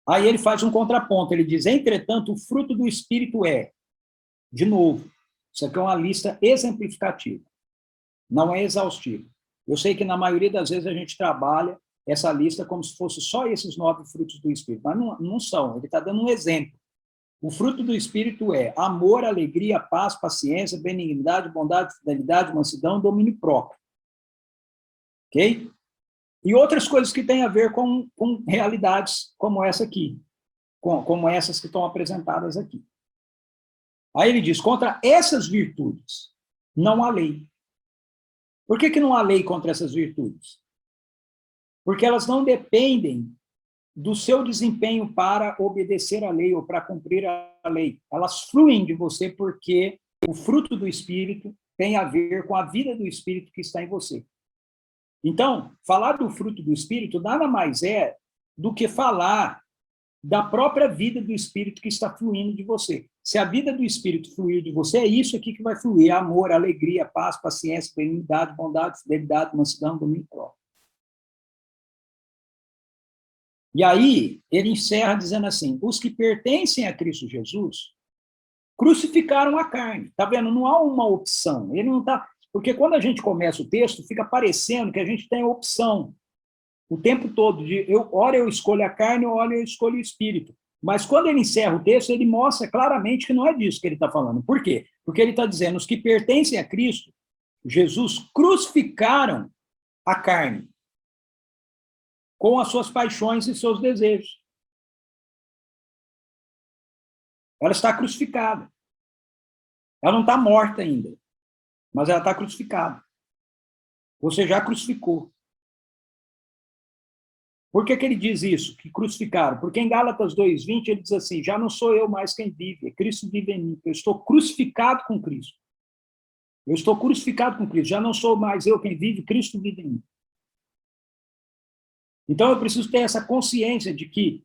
Aí ele faz um contraponto, ele diz, entretanto, o fruto do Espírito é, de novo, isso aqui é uma lista exemplificativa, não é exaustiva. Eu sei que na maioria das vezes a gente trabalha essa lista como se fosse só esses 9 frutos do Espírito, mas não são, ele está dando um exemplo. O fruto do Espírito é amor, alegria, paz, paciência, benignidade, bondade, fidelidade, mansidão, domínio próprio. Ok? E outras coisas que têm a ver com realidades como essa aqui, como essas que estão apresentadas aqui. Aí ele diz, contra essas virtudes não há lei. Por que não há lei contra essas virtudes? Porque elas não dependem do seu desempenho para obedecer à lei ou para cumprir a lei. Elas fluem de você porque o fruto do Espírito tem a ver com a vida do Espírito que está em você. Então, falar do fruto do Espírito nada mais é do que falar da própria vida do Espírito que está fluindo de você. Se a vida do Espírito fluir de você, é isso aqui que vai fluir: amor, alegria, paz, paciência, benignidade, bondade, fidelidade, mansidão, domínio próprio. E aí, ele encerra dizendo assim, os que pertencem a Cristo Jesus crucificaram a carne. Está vendo? Não há uma opção. Ele não está... Porque quando a gente começa o texto, fica parecendo que a gente tem a opção o tempo todo de ora eu escolho a carne, ora eu escolho o espírito. Mas quando ele encerra o texto, ele mostra claramente que não é disso que ele está falando. Por quê? Porque ele está dizendo, os que pertencem a Cristo, Jesus, crucificaram a carne com as suas paixões e seus desejos. Ela está crucificada. Ela não está morta ainda, mas ela está crucificada. Você já crucificou. Por que ele diz isso, que crucificaram? Porque em Gálatas 2:20 ele diz assim, já não sou eu mais quem vive, é Cristo vive em mim. Eu estou crucificado com Cristo. Eu estou crucificado com Cristo. Já não sou mais eu quem vive, Cristo vive em mim. Então eu preciso ter essa consciência de que,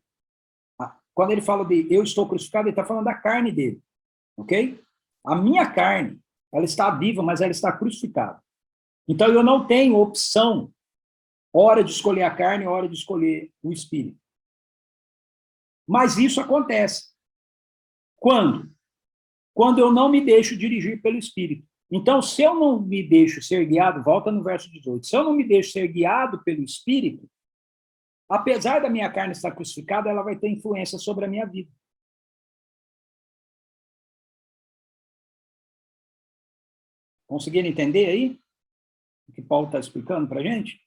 quando ele fala de eu estou crucificado, ele está falando da carne dele. Ok? A minha carne, ela está viva, mas ela está crucificada. Então eu não tenho opção, hora de escolher a carne, hora de escolher o espírito. Mas isso acontece. Quando? Quando eu não me deixo dirigir pelo Espírito. Então, se eu não me deixo ser guiado, volta no verso 18, se eu não me deixo ser guiado pelo Espírito, apesar da minha carne estar crucificada, ela vai ter influência sobre a minha vida. Conseguiram entender aí o que Paulo está explicando para a gente?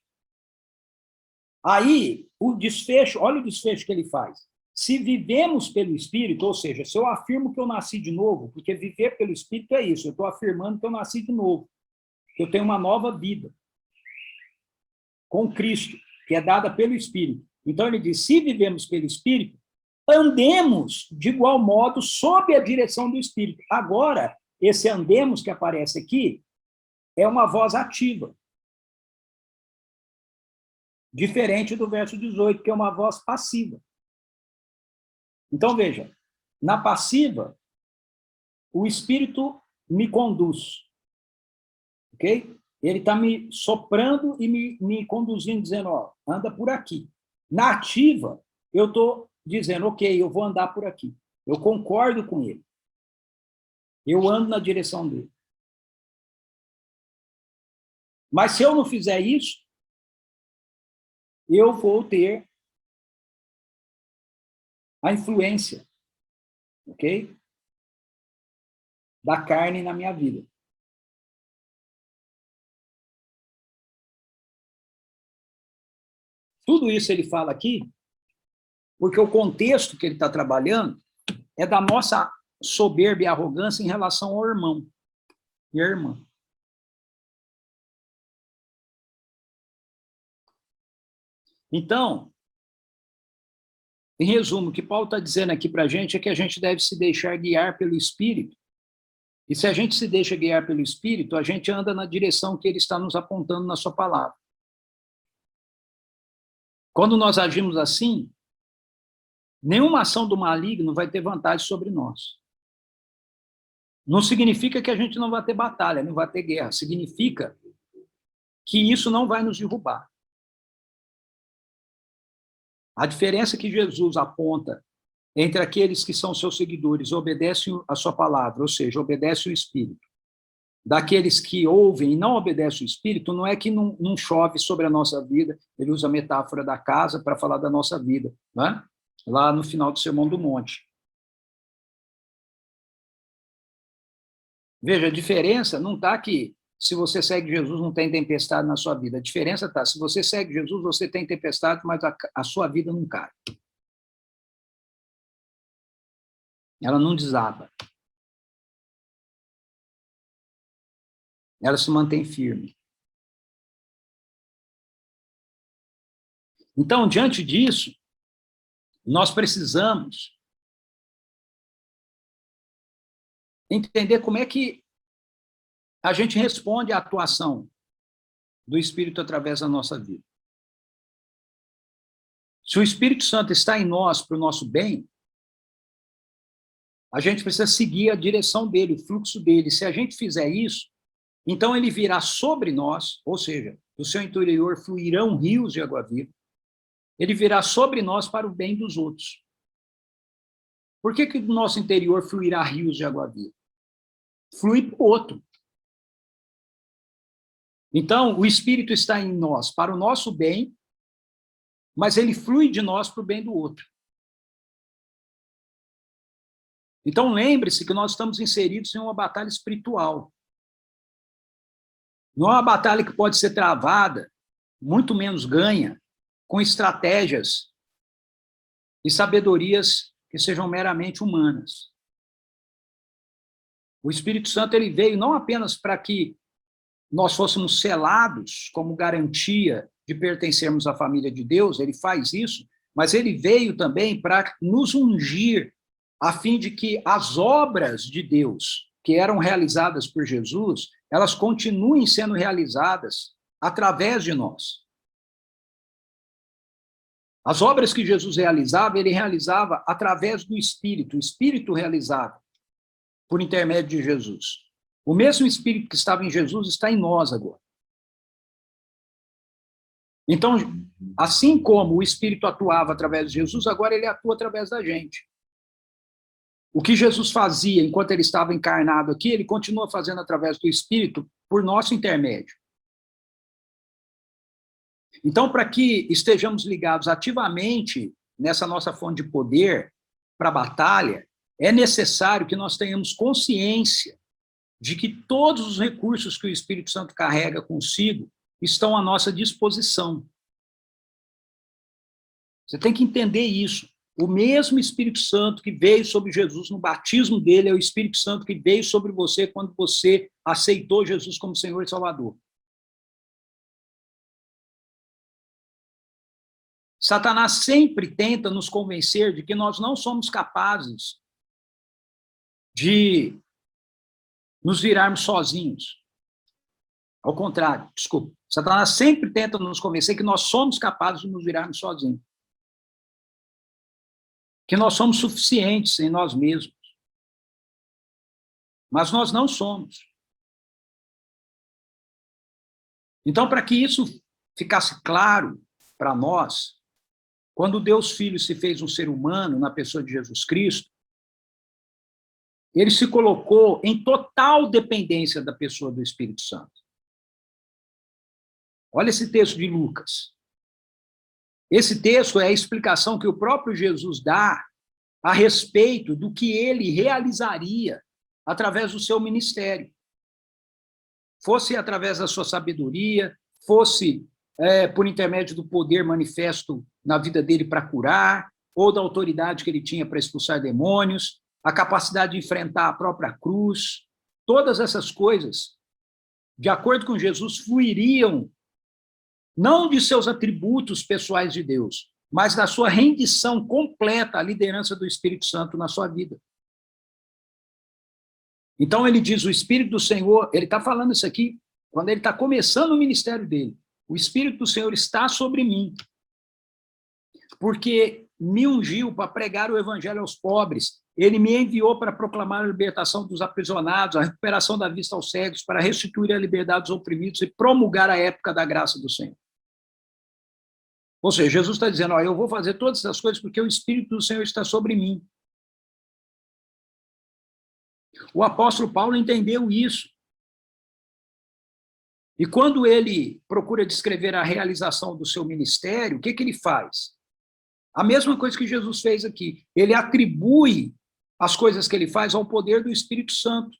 Aí, o desfecho, olha o desfecho que ele faz. Se vivemos pelo Espírito, ou seja, se eu afirmo que eu nasci de novo, porque viver pelo Espírito é isso, eu estou afirmando que eu nasci de novo, que eu tenho uma nova vida com Cristo, que é dada pelo Espírito. Então ele diz, se vivemos pelo Espírito, andemos de igual modo sob a direção do Espírito. Agora, esse andemos que aparece aqui é uma voz ativa, diferente do verso 18, que é uma voz passiva. Então, veja, na passiva, o Espírito me conduz, ok? Ele está me soprando e me conduzindo, dizendo, ó, anda por aqui. Na ativa, eu estou dizendo, ok, eu vou andar por aqui. Eu concordo com ele. Eu ando na direção dele. Mas se eu não fizer isso, eu vou ter a influência, ok? Da carne na minha vida. Tudo isso ele fala aqui, porque o contexto que ele está trabalhando é da nossa soberba e arrogância em relação ao irmão e à irmã. Então, em resumo, o que Paulo está dizendo aqui para a gente é que a gente deve se deixar guiar pelo Espírito. E se a gente se deixa guiar pelo Espírito, a gente anda na direção que ele está nos apontando na sua palavra. Quando nós agimos assim, nenhuma ação do maligno vai ter vantagem sobre nós. Não significa que a gente não vai ter batalha, não vai ter guerra. Significa que isso não vai nos derrubar. A diferença que Jesus aponta entre aqueles que são seus seguidores, obedecem a sua palavra, ou seja, obedecem o Espírito, daqueles que ouvem e não obedecem o Espírito, não é que não chove sobre a nossa vida, ele usa a metáfora da casa para falar da nossa vida, né? Lá no final do Sermão do Monte. Veja, a diferença não está que se você segue Jesus não tem tempestade na sua vida, a diferença está, se você segue Jesus, você tem tempestade, mas a sua vida não cai. Ela não desaba. Ela se mantém firme. Então, diante disso, nós precisamos entender como é que a gente responde à atuação do Espírito através da nossa vida. Se o Espírito Santo está em nós para o nosso bem, a gente precisa seguir a direção dele, o fluxo dele. Se a gente fizer isso, então ele virá sobre nós, ou seja, do seu interior fluirão rios de água viva, ele virá sobre nós para o bem dos outros. Por que do nosso interior fluirá rios de água viva? Flui para o outro. Então, o Espírito está em nós para o nosso bem, mas ele flui de nós para o bem do outro. Então, lembre-se que nós estamos inseridos em uma batalha espiritual. Não é uma batalha que pode ser travada, muito menos ganha, com estratégias e sabedorias que sejam meramente humanas. O Espírito Santo ele veio não apenas para que nós fôssemos selados como garantia de pertencermos à família de Deus, ele faz isso, mas ele veio também para nos ungir, a fim de que as obras de Deus que eram realizadas por Jesus, elas continuem sendo realizadas através de nós. As obras que Jesus realizava, ele realizava através do Espírito, o Espírito realizava por intermédio de Jesus. O mesmo Espírito que estava em Jesus está em nós agora. Então, assim como o Espírito atuava através de Jesus, agora ele atua através da gente. O que Jesus fazia enquanto ele estava encarnado aqui, ele continua fazendo através do Espírito por nosso intermédio. Então, para que estejamos ligados ativamente nessa nossa fonte de poder para a batalha, é necessário que nós tenhamos consciência de que todos os recursos que o Espírito Santo carrega consigo estão à nossa disposição. Você tem que entender isso. O mesmo Espírito Santo que veio sobre Jesus no batismo dele é o Espírito Santo que veio sobre você quando você aceitou Jesus como Senhor e Salvador. Satanás sempre tenta nos convencer de que nós não somos capazes de nos virarmos sozinhos. Ao contrário, desculpa. Satanás sempre tenta nos convencer que nós somos capazes de nos virarmos sozinhos. Que nós somos suficientes em nós mesmos. Mas nós não somos. Então, para que isso ficasse claro para nós, quando Deus Filho se fez um ser humano na pessoa de Jesus Cristo, ele se colocou em total dependência da pessoa do Espírito Santo. Olha esse texto de Lucas. Esse texto é a explicação que o próprio Jesus dá a respeito do que ele realizaria através do seu ministério. Fosse através da sua sabedoria, fosse por intermédio do poder manifesto na vida dele para curar, ou da autoridade que ele tinha para expulsar demônios, a capacidade de enfrentar a própria cruz, todas essas coisas, de acordo com Jesus, fluiriam não de seus atributos pessoais de Deus, mas da sua rendição completa à liderança do Espírito Santo na sua vida. Então ele diz, o Espírito do Senhor, ele está falando isso aqui, quando ele está começando o ministério dele, o Espírito do Senhor está sobre mim, porque me ungiu para pregar o evangelho aos pobres, ele me enviou para proclamar a libertação dos aprisionados, a recuperação da vista aos cegos, para restituir a liberdade dos oprimidos e promulgar a época da graça do Senhor. Ou seja, Jesus está dizendo, eu vou fazer todas essas coisas porque o Espírito do Senhor está sobre mim. O apóstolo Paulo entendeu isso. E quando ele procura descrever a realização do seu ministério, o que ele faz? A mesma coisa que Jesus fez aqui. Ele atribui as coisas que ele faz ao poder do Espírito Santo.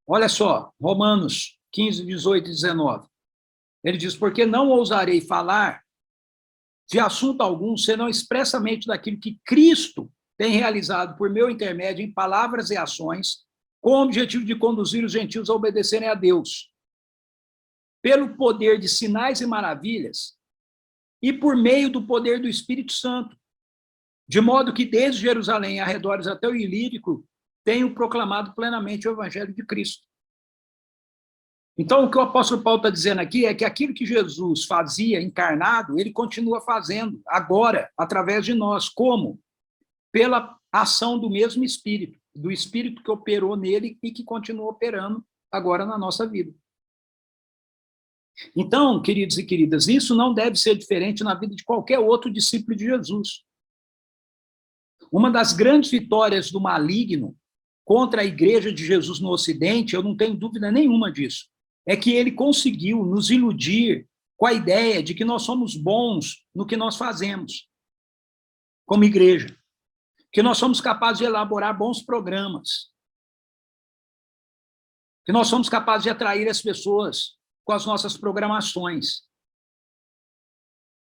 Olha só, Romanos 15, 18 e 19. Ele diz, porque não ousarei falar de assunto algum, senão expressamente daquilo que Cristo tem realizado por meu intermédio em palavras e ações, com o objetivo de conduzir os gentios a obedecerem a Deus, pelo poder de sinais e maravilhas, e por meio do poder do Espírito Santo, de modo que desde Jerusalém, arredores até o Ilírico, tenho proclamado plenamente o Evangelho de Cristo. Então, o que o apóstolo Paulo está dizendo aqui é que aquilo que Jesus fazia encarnado, ele continua fazendo agora, através de nós. Como? Pela ação do mesmo Espírito, do Espírito que operou nele e que continua operando agora na nossa vida. Então, queridos e queridas, isso não deve ser diferente na vida de qualquer outro discípulo de Jesus. Uma das grandes vitórias do maligno contra a igreja de Jesus no Ocidente, eu não tenho dúvida nenhuma disso, é que ele conseguiu nos iludir com a ideia de que nós somos bons no que nós fazemos, como igreja, que nós somos capazes de elaborar bons programas, que nós somos capazes de atrair as pessoas com as nossas programações,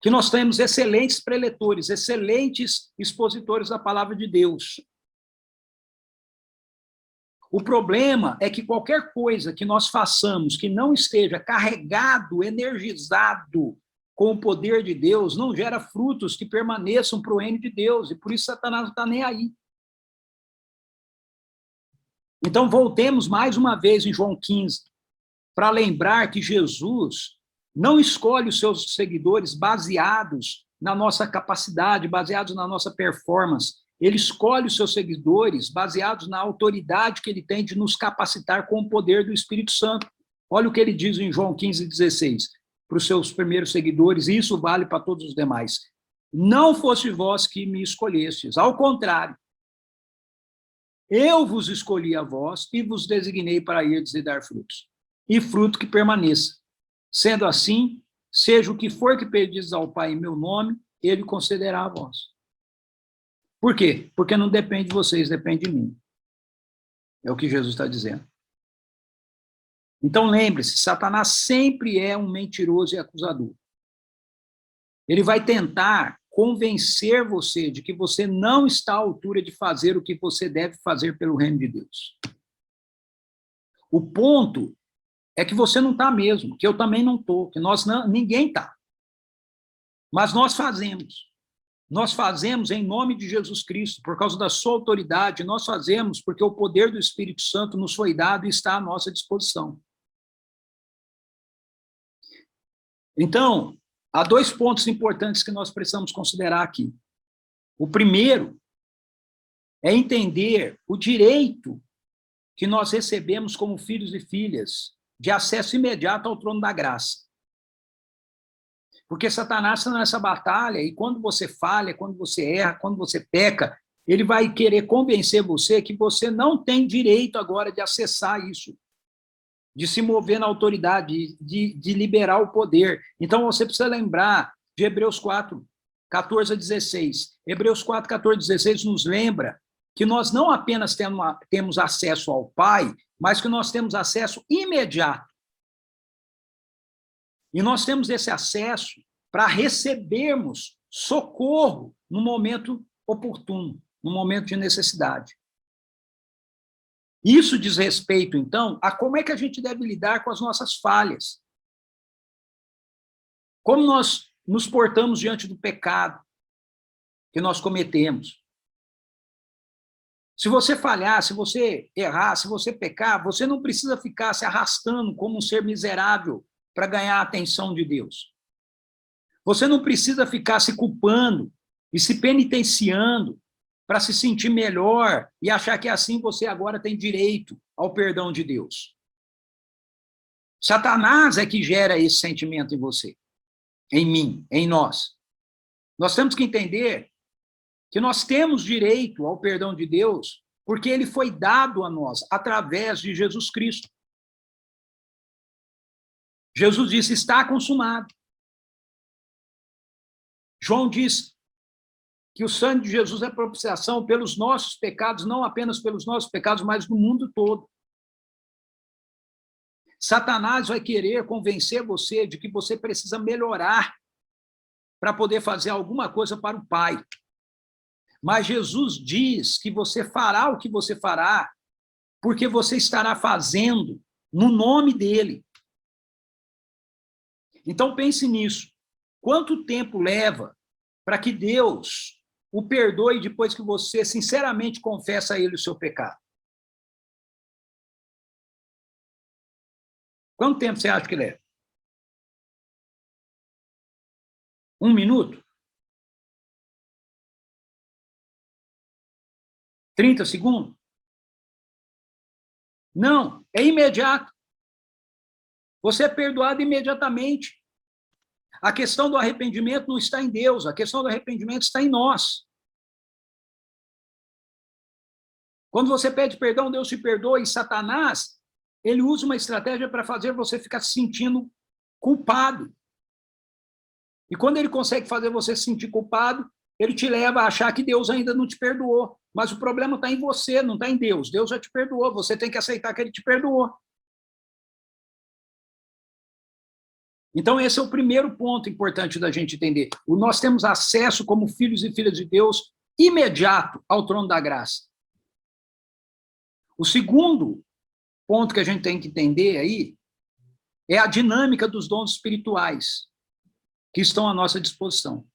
que nós temos excelentes preletores, excelentes expositores da palavra de Deus. O problema é que qualquer coisa que nós façamos que não esteja carregado, energizado com o poder de Deus, não gera frutos que permaneçam para o reino de Deus, e por isso Satanás não está nem aí. Então, voltemos mais uma vez em João 15, para lembrar que Jesus não escolhe os seus seguidores baseados na nossa capacidade, baseados na nossa performance. Ele escolhe os seus seguidores baseados na autoridade que ele tem de nos capacitar com o poder do Espírito Santo. Olha o que ele diz em João 15, 16, para os seus primeiros seguidores, e isso vale para todos os demais. Não fosse vós que me escolhestes, ao contrário, Eu vos escolhi a vós e vos designei para irdes e dar frutos, e fruto que permaneça. Sendo assim, seja o que for que pedis ao Pai em meu nome, ele concederá a vós. Por quê? Porque não depende de vocês, depende de mim. É o que Jesus está dizendo. Então, lembre-se, Satanás sempre é um mentiroso e acusador. Ele vai tentar convencer você de que você não está à altura de fazer o que você deve fazer pelo reino de Deus. O ponto é que você não está mesmo, que eu também não estou, que ninguém está. Mas nós fazemos. Nós fazemos em nome de Jesus Cristo, por causa da sua autoridade, nós fazemos porque o poder do Espírito Santo nos foi dado e está à nossa disposição. Então, há 2 pontos importantes que nós precisamos considerar aqui. O primeiro é entender o direito que nós recebemos como filhos e filhas de acesso imediato ao trono da graça. Porque Satanás está nessa batalha, e quando você falha, quando você erra, quando você peca, ele vai querer convencer você que você não tem direito agora de acessar isso, de se mover na autoridade, de liberar o poder. Então, você precisa lembrar de Hebreus 4, 14 a 16. Hebreus 4, 14 a 16 nos lembra que nós não apenas temos acesso ao Pai, mas que nós temos acesso imediato. E nós temos esse acesso para recebermos socorro no momento oportuno, no momento de necessidade. Isso diz respeito, então, a como é que a gente deve lidar com as nossas falhas. Como nós nos portamos diante do pecado que nós cometemos. Se você falhar, se você errar, se você pecar, você não precisa ficar se arrastando como um ser miserável para ganhar a atenção de Deus. Você não precisa ficar se culpando e se penitenciando para se sentir melhor e achar que assim você agora tem direito ao perdão de Deus. Satanás é que gera esse sentimento em você, em mim, em nós. Nós temos que entender que nós temos direito ao perdão de Deus porque ele foi dado a nós através de Jesus Cristo. Jesus disse, está consumado. João diz que o sangue de Jesus é propiciação pelos nossos pecados, não apenas pelos nossos pecados, mas do mundo todo. Satanás vai querer convencer você de que você precisa melhorar para poder fazer alguma coisa para o Pai. Mas Jesus diz que você fará o que você fará, porque você estará fazendo no nome dele. Então pense nisso. Quanto tempo leva para que Deus o perdoe depois que você sinceramente confessa a ele o seu pecado? Quanto tempo você acha que leva? 1 minuto? 30 segundos? Não, é imediato. Você é perdoado imediatamente. A questão do arrependimento não está em Deus, a questão do arrependimento está em nós. Quando você pede perdão, Deus te perdoa, e Satanás, ele usa uma estratégia para fazer você ficar se sentindo culpado. E quando ele consegue fazer você se sentir culpado, ele te leva a achar que Deus ainda não te perdoou. Mas o problema está em você, não está em Deus. Deus já te perdoou, você tem que aceitar que ele te perdoou. Então, esse é o primeiro ponto importante da gente entender. Nós temos acesso, como filhos e filhas de Deus, imediato ao trono da graça. O segundo ponto que a gente tem que entender aí é a dinâmica dos dons espirituais que estão à nossa disposição.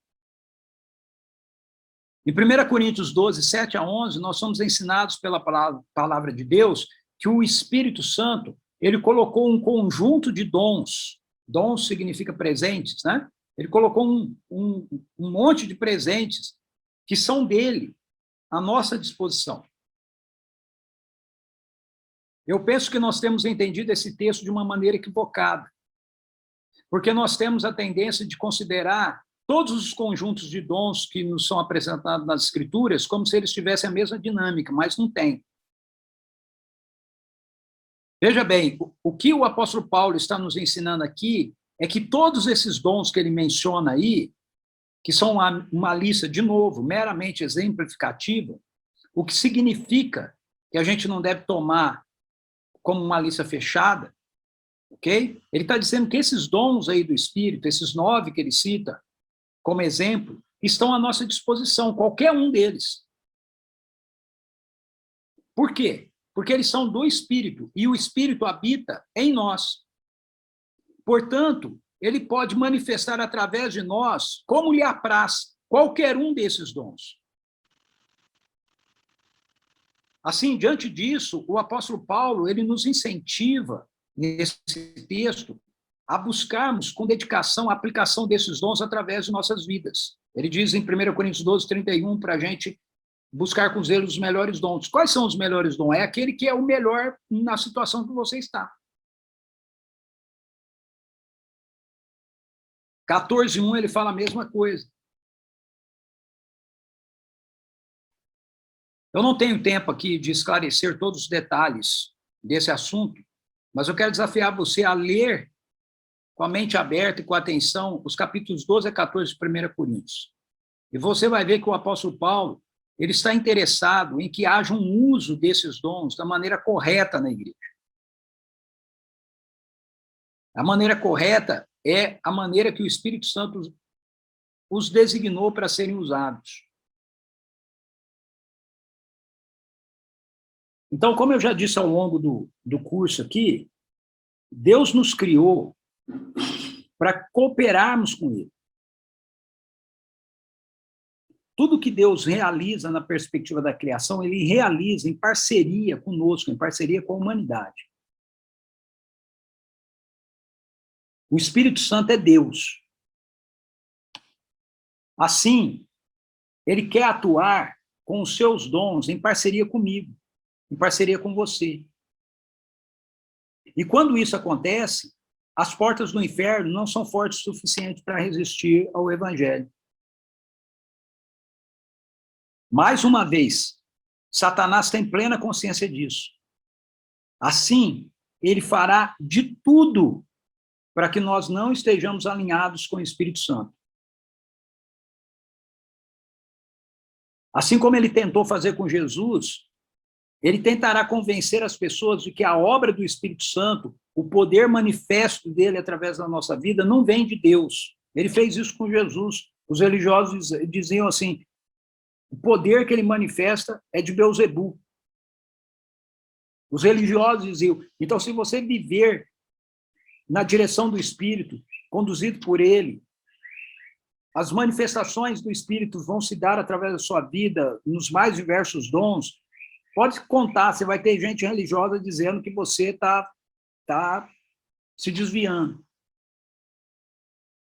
Em 1 Coríntios 12, 7 a 11, nós somos ensinados pela palavra de Deus que o Espírito Santo, ele colocou um conjunto de dons. Dons significa presentes, né? Ele colocou um monte de presentes que são dele, à nossa disposição. Eu penso que nós temos entendido esse texto de uma maneira equivocada, porque nós temos a tendência de considerar todos os conjuntos de dons que nos são apresentados nas Escrituras como se eles tivessem a mesma dinâmica, mas não tem. Veja bem, o que o apóstolo Paulo está nos ensinando aqui é que todos esses dons que ele menciona aí, que são uma lista, de novo, meramente exemplificativa, o que significa que a gente não deve tomar como uma lista fechada, ok? Ele está dizendo que esses dons aí do Espírito, esses 9 que ele cita como exemplo, estão à nossa disposição, qualquer um deles. Por quê? Porque eles são do Espírito, e o Espírito habita em nós. Portanto, ele pode manifestar através de nós, como lhe apraz, qualquer um desses dons. Assim, diante disso, o apóstolo Paulo, ele nos incentiva, nesse texto, a buscarmos com dedicação a aplicação desses dons através de nossas vidas. Ele diz em 1 Coríntios 12, 31, para a gente buscar com zelo os melhores dons. Quais são os melhores dons? É aquele que é o melhor na situação que você está. 14:1 ele fala a mesma coisa. Eu não tenho tempo aqui de esclarecer todos os detalhes desse assunto, mas eu quero desafiar você a ler com a mente aberta e com atenção os capítulos 12 a 14 de 1 Coríntios. E você vai ver que o apóstolo Paulo, ele está interessado em que haja um uso desses dons da maneira correta na igreja. A maneira correta é a maneira que o Espírito Santo os designou para serem usados. Então, como eu já disse ao longo do curso aqui, Deus nos criou para cooperarmos com Ele. Tudo que Deus realiza na perspectiva da criação, Ele realiza em parceria conosco, em parceria com a humanidade. O Espírito Santo é Deus. Assim, Ele quer atuar com os seus dons em parceria comigo, em parceria com você. E quando isso acontece, as portas do inferno não são fortes o suficiente para resistir ao Evangelho. Mais uma vez, Satanás tem plena consciência disso. Assim, ele fará de tudo para que nós não estejamos alinhados com o Espírito Santo. Assim como ele tentou fazer com Jesus, ele tentará convencer as pessoas de que a obra do Espírito Santo, o poder manifesto dele através da nossa vida, não vem de Deus. Ele fez isso com Jesus. Os religiosos diziam assim, o poder que ele manifesta é de Beelzebu. Os religiosos diziam, então se você viver na direção do Espírito, conduzido por ele, as manifestações do Espírito vão se dar através da sua vida, nos mais diversos dons. Pode contar, você vai ter gente religiosa dizendo que você está se desviando.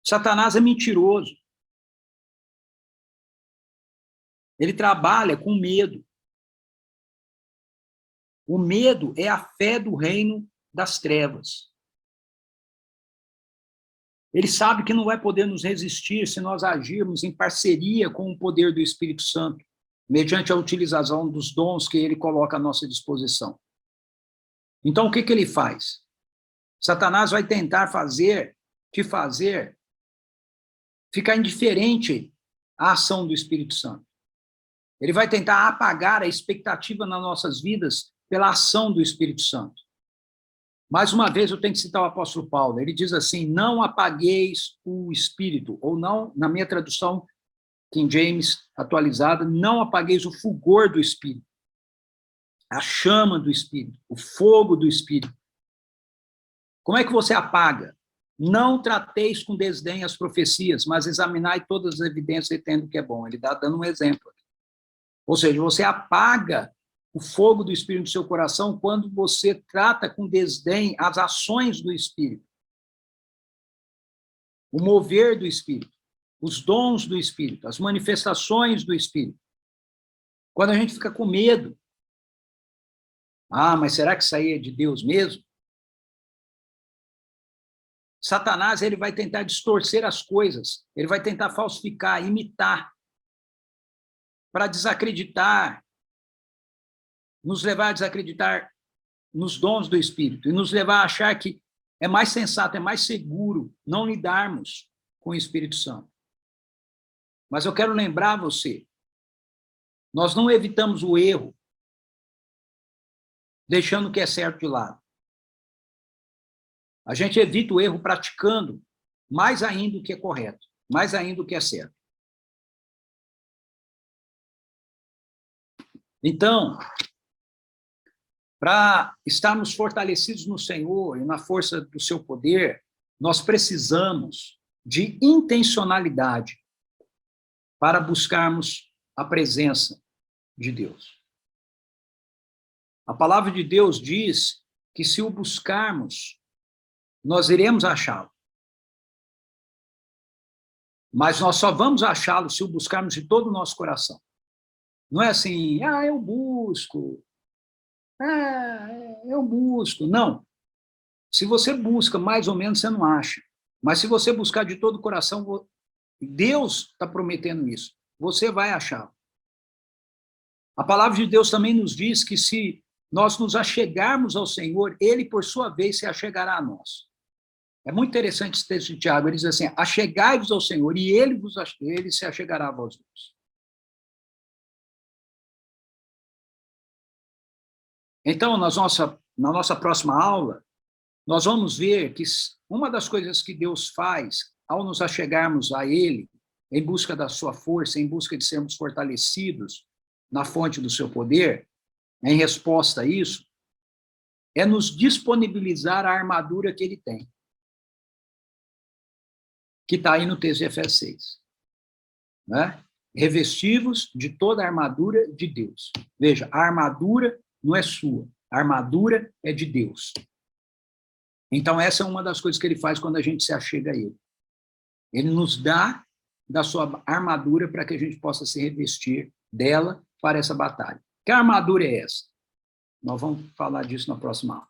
Satanás é mentiroso. Ele trabalha com medo. O medo é a fé do reino das trevas. Ele sabe que não vai poder nos resistir se nós agirmos em parceria com o poder do Espírito Santo, mediante a utilização dos dons que ele coloca à nossa disposição. Então, o que ele faz? Satanás vai tentar te fazer ficar indiferente à ação do Espírito Santo. Ele vai tentar apagar a expectativa nas nossas vidas pela ação do Espírito Santo. Mais uma vez, eu tenho que citar o apóstolo Paulo. Ele diz assim, não apagueis o Espírito, ou não, na minha tradução, King James atualizada, não apagueis o fulgor do Espírito, a chama do Espírito, o fogo do Espírito. Como é que você apaga? Não trateis com desdém as profecias, mas examinai todas as evidências e tendo o que é bom. Ele está dando um exemplo. Ou seja, você apaga o fogo do Espírito no seu coração quando você trata com desdém as ações do Espírito, o mover do Espírito, os dons do Espírito, as manifestações do Espírito. Quando a gente fica com medo, mas será que isso aí é de Deus mesmo? Satanás, ele vai tentar distorcer as coisas, ele vai tentar falsificar, imitar, para desacreditar, nos levar a desacreditar nos dons do Espírito e nos levar a achar que é mais sensato, é mais seguro não lidarmos com o Espírito Santo. Mas eu quero lembrar você, nós não evitamos o erro deixando o que é certo de lado. A gente evita o erro praticando mais ainda o que é correto, mais ainda o que é certo. Então, para estarmos fortalecidos no Senhor e na força do seu poder, nós precisamos de intencionalidade para buscarmos a presença de Deus. A palavra de Deus diz que se o buscarmos, nós iremos achá-lo. Mas nós só vamos achá-lo se o buscarmos de todo o nosso coração. Não é assim, eu busco, eu busco. Não. Se você busca, mais ou menos, você não acha. Mas se você buscar de todo o coração, Deus está prometendo isso. Você vai achá-lo. A palavra de Deus também nos diz que se nós nos achegarmos ao Senhor, Ele, por sua vez, se achegará a nós. É muito interessante esse texto de Tiago. Ele diz assim, achegai-vos ao Senhor, e Ele se achegará a vós outros. Então, na nossa próxima aula, nós vamos ver que uma das coisas que Deus faz ao nos achegarmos a Ele, em busca da sua força, em busca de sermos fortalecidos na fonte do seu poder, em resposta a isso, é nos disponibilizar a armadura que Ele tem, que está aí no texto de Efésios 6. Né? Revestivos de toda a armadura de Deus. Veja, a armadura não é sua, a armadura é de Deus. Então, essa é uma das coisas que Ele faz quando a gente se achega a Ele. Ele nos dá da sua armadura para que a gente possa se revestir dela para essa batalha. Que armadura é essa? Nós vamos falar disso na próxima aula.